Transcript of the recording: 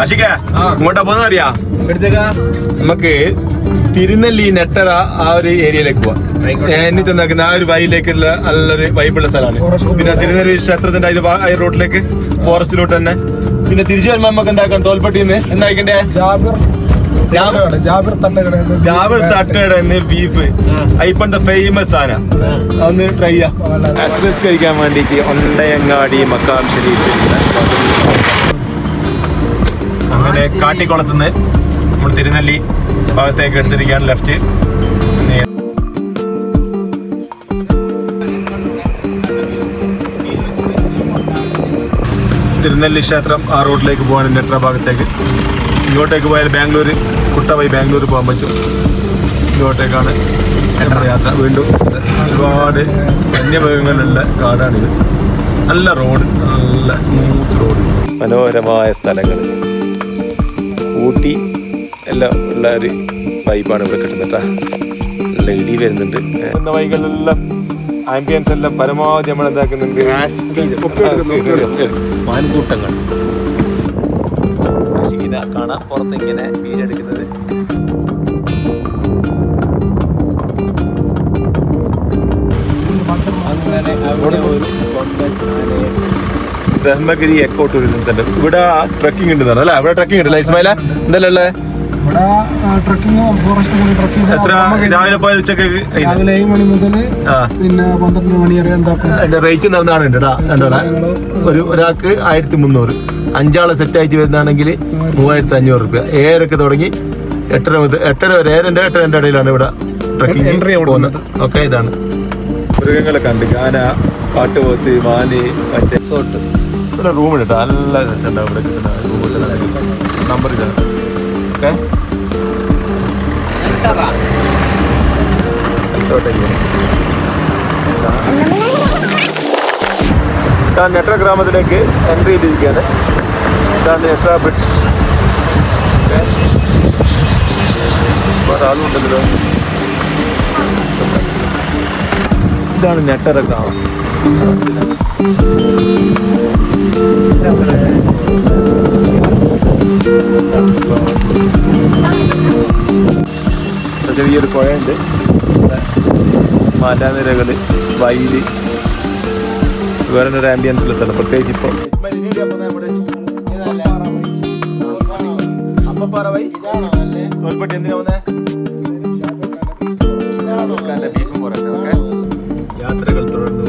ആഷിക്ക ഇങ്ങോട്ടാ പോകുന്ന അറിയാ നമുക്ക് തിരുനെല്ലി നെട്ടറ ആ ഒരു ഏരിയയിലേക്ക് പോവാം. എന്നിട്ട് നോക്കുന്ന ആ ഒരു വഴിയിലേക്കുള്ള നല്ലൊരു വൈബുള്ള സ്ഥലമാണ്. പിന്നെ തിരുനെല്ലി ക്ഷേത്രത്തിന്റെ ആ റോഡിലേക്ക് ഫോറസ്റ്റിലോട്ട് തന്നെ. പിന്നെ തിരിച്ചു വരുമ്പോ നമുക്ക് എന്താക്കണം, തോൽപ്പട്ടിന്ന് എന്തായിക്കണ്ടേ ജാബിർ തട്ടുകടന്ന് ബീഫ് ഇപ്പഴത്തെ ഫേമസ് ആണ്. അതൊന്ന് ട്രൈ ചെയ്യാം. എക്സ്പ്രസ് കഴിക്കാൻ വേണ്ടിട്ട് ഒണ്ടയങ്ങാടി മക്കാം ഷരീഫ്. അങ്ങനെ കാട്ടിക്കുളത്തുനിന്ന് നമ്മൾ തിരുനെല്ലി ഭാഗത്തേക്ക് എടുത്തിരിക്കുകയാണ് ലെഫ്റ്റ്. തിരുനെല്ലി ക്ഷേത്രം ആ റോഡിലേക്ക് പോകാൻ നെട്ര ഭാഗത്തേക്ക്. ഇങ്ങോട്ടേക്ക് പോയാൽ ബാംഗ്ലൂർ കുട്ട വഴി ബാംഗ്ലൂർ പോകാൻ പറ്റും. ഇങ്ങോട്ടേക്കാണ് നമ്മുടെ യാത്ര. വീണ്ടും ഒരുപാട് വന്യമൃഗങ്ങളുള്ള കാടാണിത്. നല്ല റോഡ്, നല്ല സ്മൂത്ത് റോഡ്, മനോഹരമായ സ്ഥലങ്ങൾ. ഊട്ടി എല്ലാം ഉള്ള ഒരു വൈബാണ് ഇവിടെ കിട്ടുന്നത്. നല്ല ഇടി വരുന്നുണ്ട്. വൈകളിലെല്ലാം ആംബിയൻസ് എല്ലാം പരമാവധി നമ്മൾ എന്താക്കുന്നുണ്ട്, മാൻകൂട്ടങ്ങൾ കാണാം പുറത്ത് ഇങ്ങനെ വീടെടുക്കുന്നത്. Brahmagiri eco tourism centre. ഇവിടെ ട്രക്കിംഗ് ഉണ്ട് അല്ലേ? ഇവിടെ ട്രക്കിംഗ് ഉണ്ട് ഇസ്മായില? എന്തല്ലേ എത്ര രാവിലെ പോയാൽ ഉച്ചക്ക്? രാവിലെ 7 മണി മുതൽ പിന്നെ 12 മണി വരെ. എന്താ റേറ്റ് നടന്നാണ് ഒരാൾക്ക് 1300. 5 ആളെ സെറ്റ് ആയിട്ട് വരുന്നതാണെങ്കിൽ 3500 രൂപ. 7 തുടങ്ങി 8:30 മുതൽ 8:30 വരെ 8:30 ഇടയിലാണ് ഇവിടെ ട്രക്കിംഗ് പോകുന്നത്. ഓക്കെ, ഇതാണ് മൃഗങ്ങളൊക്കെ ഉണ്ട്. ആന, കാട്ടുപോത്ത്, മാന്, മറ്റേ റിസോർട്ട്. ഇവിടെ റൂമുണ്ട് കേട്ടോ, നല്ല രസമുണ്ടാവും ഇവിടെ കിട്ടുന്ന റൂം. നമ്പർ ഇതാണ്. ഓക്കെ, നെട്ര ഗ്രാമത്തിലേക്ക് എൻട്രി ചെയ്തിരിക്കുകയാണ്. ഇതാണ് നെട്ര ബ്രിഡ്ജ്. ആളുണ്ടല്ലോ. ഇതാണ് നെട്ടറ ഗ്രാമം. ചെറിയൊരു പുഴയുണ്ട്, മലനിരകള്, വയല്, വേറെ ഒരു ആംബിയൻസ് ഉള്ള സ്ഥലം. പ്രത്യേകിച്ച് ഇപ്പോൾ യാത്രകൾ തുടർന്ന്